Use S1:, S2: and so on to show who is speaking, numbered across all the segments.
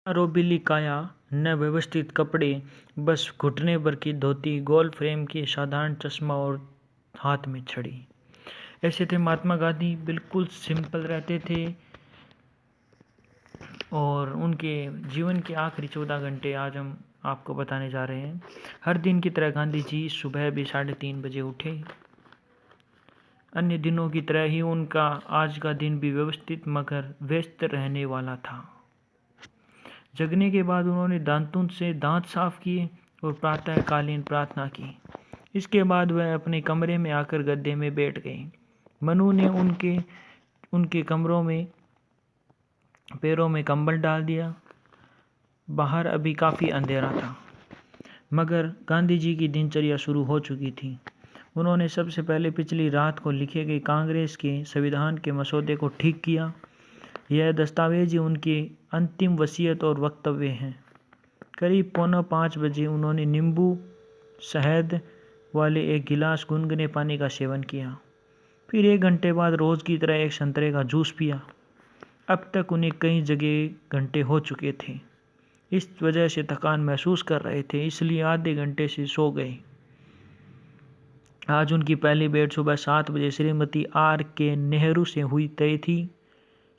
S1: रोबीली काया, न व्यवस्थित कपड़े, बस घुटने भर की धोती, गोल फ्रेम की साधारण चश्मा और हाथ में छड़ी। ऐसे थे महात्मा गांधी। बिल्कुल सिंपल रहते थे और उनके जीवन के आखिरी 14 घंटे आज हम आपको बताने जा रहे हैं। हर दिन की तरह गांधी जी सुबह भी 3:30 बजे उठे। अन्य दिनों की तरह ही उनका आज का दिन भी व्यवस्थित मगर व्यस्त रहने वाला था। जगने के बाद उन्होंने दांतों से दांत साफ किए और प्रातःकालीन प्रार्थना की। इसके बाद वह अपने कमरे में आकर गद्दे में बैठ गए। मनु ने उनके कमरों में पैरों में कंबल डाल दिया। बाहर अभी काफ़ी अंधेरा था मगर गांधी जी की दिनचर्या शुरू हो चुकी थी। उन्होंने सबसे पहले पिछली रात को लिखे गए कांग्रेस के संविधान के मसौदे को ठीक किया। यह दस्तावेज ही उनकी अंतिम वसीयत और वक्तव्य हैं। करीब 4:45 बजे उन्होंने नींबू शहद वाले एक गिलास गुनगुने पानी का सेवन किया। फिर 1 घंटे बाद रोज़ की तरह एक संतरे का जूस पिया। अब तक उन्हें कई जगह घंटे हो चुके थे। इस वजह से थकान महसूस कर रहे थे, इसलिए आधे घंटे से सो गए। आज उनकी पहली भेंट सुबह 7 बजे श्रीमती आर के नेहरू से हुई तय थी।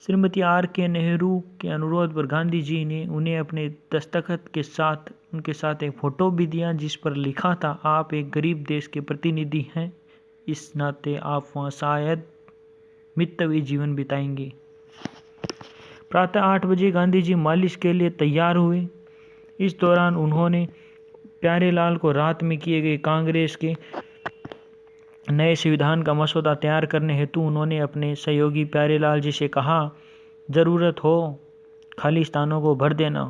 S1: श्रीमती आर के नेहरू के अनुरोध पर गांधी जी ने उन्हें अपने दस्तखत के साथ उनके साथ एक फ़ोटो भी दिया जिस पर लिखा था, आप एक गरीब देश के प्रतिनिधि हैं, इस नाते आप वहाँ शायद मितव्ययी जीवन बिताएंगे। प्रातः 8 बजे गांधी जी मालिश के लिए तैयार हुए। इस दौरान उन्होंने प्यारेलाल को रात में किए गए कांग्रेस के नए संविधान का मसौदा तैयार करने हेतु उन्होंने अपने सहयोगी प्यारेलाल जी से कहा, ज़रूरत हो खाली स्थानों को भर देना।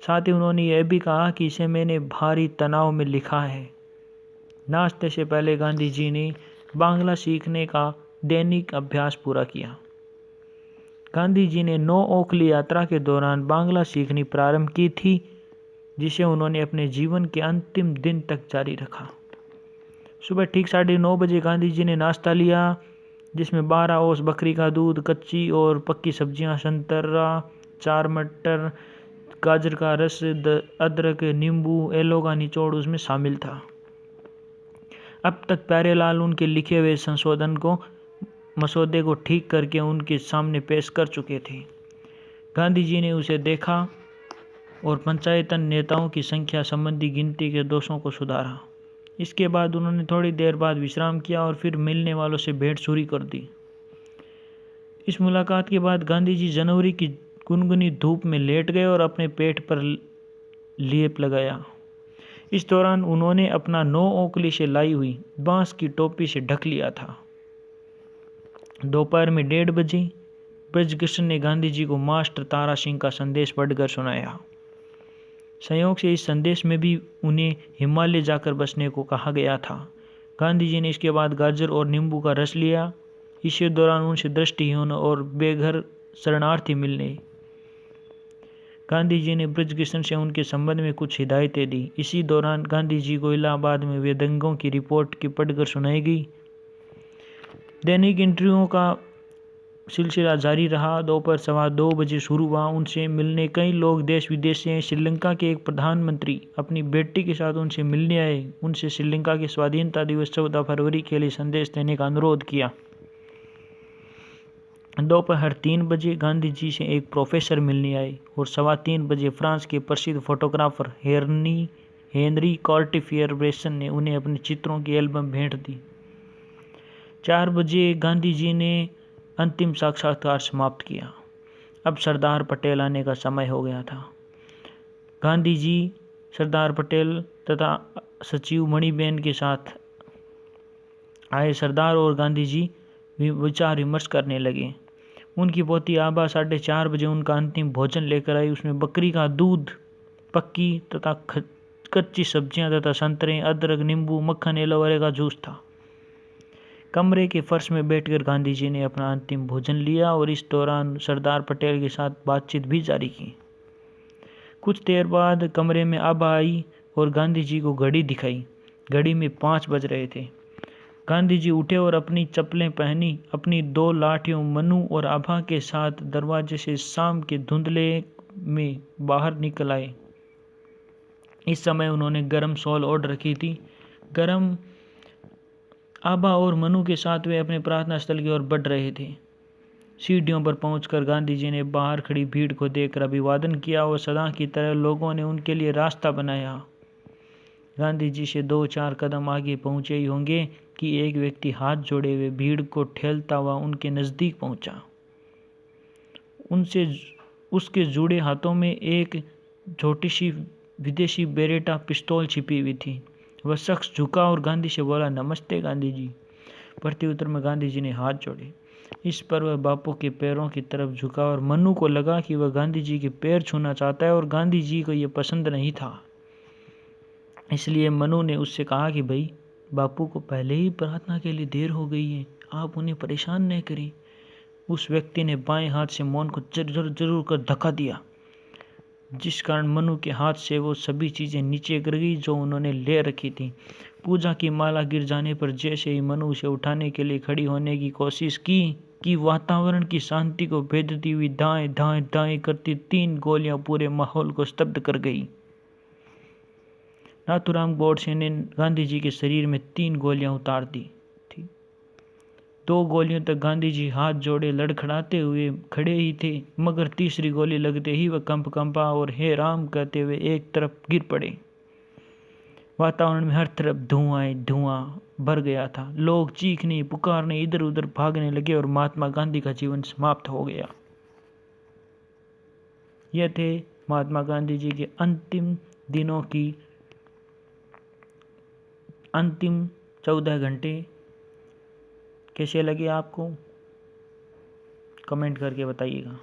S1: साथ ही उन्होंने यह भी कहा कि इसे मैंने भारी तनाव में लिखा है। नाश्ते से पहले गांधी जी ने बांग्ला सीखने का दैनिक अभ्यास पूरा किया। गांधी जी ने 9 ओखली यात्रा के दौरान बांग्ला सीखनी प्रारंभ की थी, जिसे उन्होंने अपने जीवन के अंतिम दिन तक जारी रखा। सुबह ठीक 9:30 बजे गांधी जी ने नाश्ता लिया, जिसमें 12 औंस बकरी का दूध, कच्ची और पक्की सब्जियां, संतरा, 4 मटर, गाजर का रस, अदरक, नींबू, एलो का निचोड़ उसमें शामिल था। अब तक प्यारेलाल उनके लिखे हुए मसौदे को ठीक करके उनके सामने पेश कर चुके थे। गांधी जी ने उसे देखा और पंचायतन नेताओं की संख्या संबंधी गिनती के दोषों को सुधारा। इसके बाद उन्होंने थोड़ी देर बाद विश्राम किया और फिर मिलने वालों से भेंट शुरू कर दी। इस मुलाकात के बाद गांधी जी जनवरी की गुनगुनी धूप में लेट गए और अपने पेट पर लेप लगाया। इस दौरान उन्होंने अपना 9 ओखली से लाई हुई बांस की टोपी से ढक लिया था। दोपहर में 1:30 बजे ब्रजकिशन ने गांधी जी को मास्टर तारा सिंह का संदेश पढ़कर सुनाया। संयोग से इस संदेश में भी उन्हें हिमालय जाकर बसने को कहा गया था। गांधी जी ने इसके बाद गाजर और नींबू का रस लिया। इसी दौरान उनसे दृष्टिहीन और बेघर शरणार्थी मिलने। गांधी जी ने ब्रजकिशन से उनके संबंध में कुछ हिदायतें दी। इसी दौरान गांधी जी को इलाहाबाद में वेदंगों की रिपोर्ट की पढ़कर सुनाई गई। दैनिक इंटरव्यूओं का सिलसिला जारी रहा। दोपहर 2:15 बजे शुरू हुआ। उनसे मिलने कई लोग देश विदेश से। श्रीलंका के एक प्रधानमंत्री अपनी बेटी के साथ उनसे मिलने आए। उनसे श्रीलंका के स्वाधीनता दिवस 14 फरवरी के लिए संदेश देने का अनुरोध किया। दोपहर 3 बजे गांधी जी से एक प्रोफेसर मिलने आए और 3:15 बजे फ्रांस के प्रसिद्ध फोटोग्राफर हेनरी कार्टियर-ब्रेसन ने उन्हें अपने चित्रों की एल्बम भेंट दी। 4 बजे गांधी जी ने अंतिम साक्षात्कार समाप्त किया। अब सरदार पटेल आने का समय हो गया था। गांधी जी सरदार पटेल तथा सचिव मणिबेन के साथ आए। सरदार और गांधी जी विचार विमर्श करने लगे। उनकी पोती आभा 4:30 बजे उनका अंतिम भोजन लेकर आई। उसमें बकरी का दूध, पक्की तथा कच्ची सब्जियां तथा संतरे, अदरक, नींबू, मक्खन, एलोवेरा का जूस था। कमरे के फर्श में बैठकर गांधी जी ने अपना अंतिम भोजन लिया और इस दौरान सरदार पटेल के साथ बातचीत भी जारी की। कुछ देर बाद कमरे में आभा आई और गांधी जी को घड़ी दिखाई। घड़ी में 5 बज रहे थे। गांधी जी उठे और अपनी चप्पलें पहनी। अपनी 2 लाठियों मनु और आभा के साथ दरवाजे से शाम के धुंधले में बाहर निकल आए। इस समय उन्होंने गरम शॉल ओढ़ रखी थी। गरम आभा और मनु के साथ वे अपने प्रार्थना स्थल की ओर बढ़ रहे थे। सीढ़ियों पर पहुंचकर गांधी जी ने बाहर खड़ी भीड़ को देखकर अभिवादन किया और सदा की तरह लोगों ने उनके लिए रास्ता बनाया। गांधी जी से 2-4 कदम आगे पहुंचे ही होंगे कि एक व्यक्ति हाथ जोड़े हुए भीड़ को ठेलता हुआ उनके नज़दीक पहुंचा। उसके जुड़े हाथों में एक छोटी सी विदेशी बेरेटा पिस्तौल छिपी हुई थी। वह शख्स झुका और गांधी से बोला, नमस्ते गांधी जी। प्रत्युत्तर में गांधी जी ने हाथ जोड़े। इस पर वह बापू के पैरों की तरफ झुका और मनु को लगा कि वह गांधी जी के पैर छूना चाहता है और गांधी जी को यह पसंद नहीं था। इसलिए मनु ने उससे कहा कि भाई, बापू को पहले ही प्रार्थना के लिए देर हो गई है, आप उन्हें परेशान न करें। उस व्यक्ति ने बाएं हाथ से मौन को जरूर कर धक्का दिया, जिस कारण मनु के हाथ से वो सभी चीज़ें नीचे गिर गई जो उन्होंने ले रखी थी। पूजा की माला गिर जाने पर जैसे ही मनु उसे उठाने के लिए खड़ी होने की कोशिश की कि वातावरण की शांति को भेदती हुई दाएं दाएं दाएं करती 3 गोलियां पूरे माहौल को स्तब्ध कर गई। नाथूराम गोडसे ने गांधी जी के शरीर में 3 गोलियां उतार दी थी। 2 गोलियों तक गांधी जी हाथ जोड़े लड़खड़ाते हुए खड़े ही थे, मगर तीसरी गोली लगते ही वह कंपा और हे राम कहते हुए एक तरफ गिर पड़े। वातावरण में हर तरफ धुआं भर गया था। लोग चीखने पुकारने इधर उधर भागने लगे और महात्मा गांधी का जीवन समाप्त हो गया। यह थे महात्मा गांधी जी के अंतिम दिनों की अंतिम 14 घंटे। कैसे लगे आपको? कमेंट करके बताइएगा।